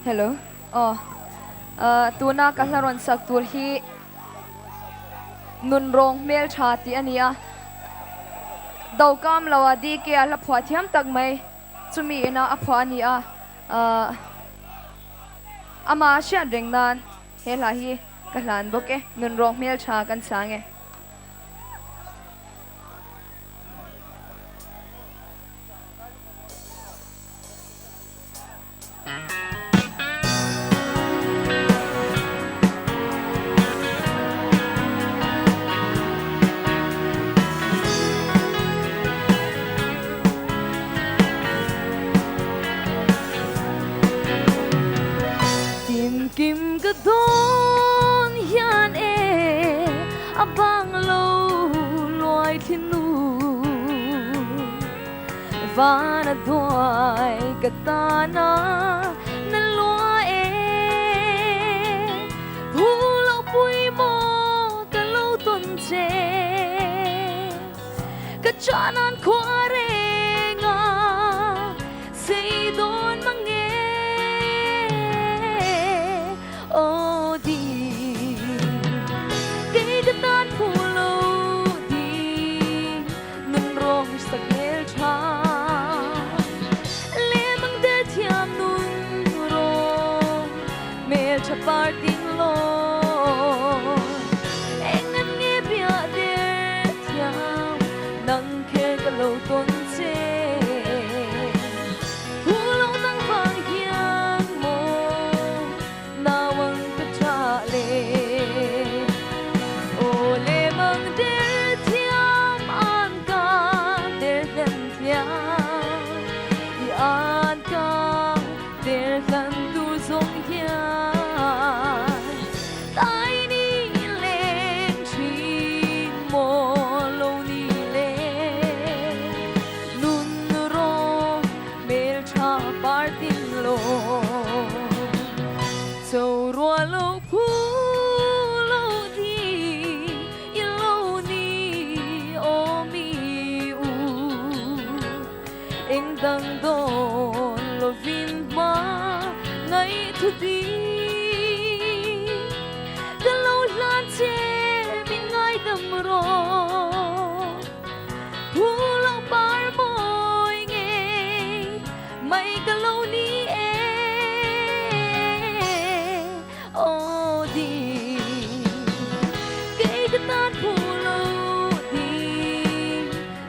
Hello. Oh. Tuna kahlaron sak tur hi nun rong mel chati ania. Dau kam lawa di ke ala phwa thiam tak mai chumi ina a phwa ania. Ama sha reng nan hela hi kahlan boke nun rong mel cha kan sange. Kim ka don hian abang lo loi thinu vana doi ka ta na loi vu lo pui mo ka lo ton che ka chanan khware nga sei don mange oh di kay katan pulo di nun rong sa gel cha lemang de thiam nun rong mel cha parting lo engan nge bia de thiam nang ke ka lo ton che dang don lo vin ma ngay thu đi ga lâu lan che mi ngay đầm ro thu lâu bar môi nghe mày ga lâu ni oh đi cái tan thu lâu đi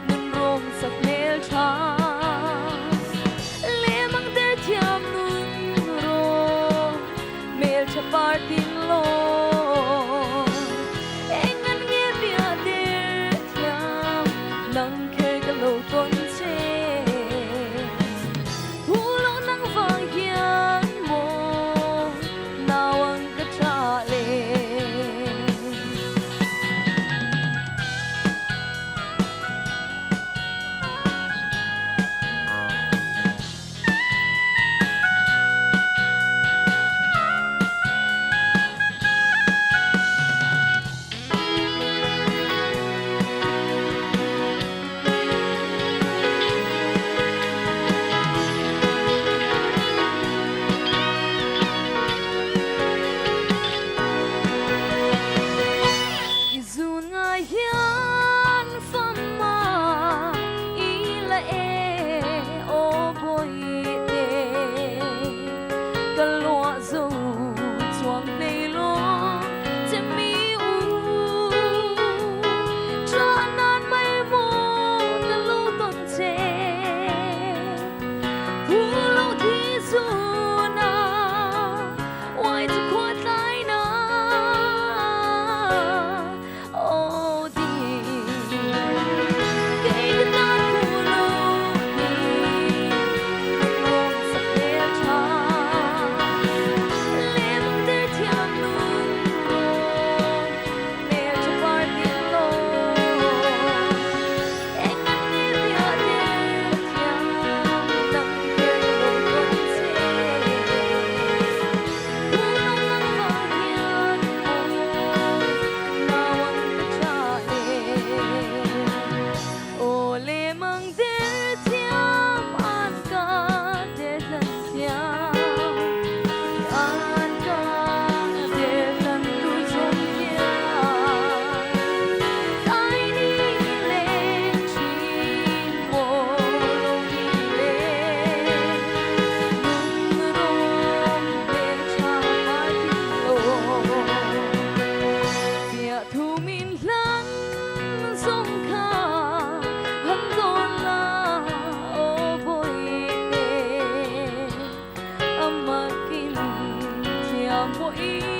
nun rong sak mel cha parting lo engan nge bia de thiam nang ke ka lo ton che hu lo nang vang hian mo nawang ka cha le mo i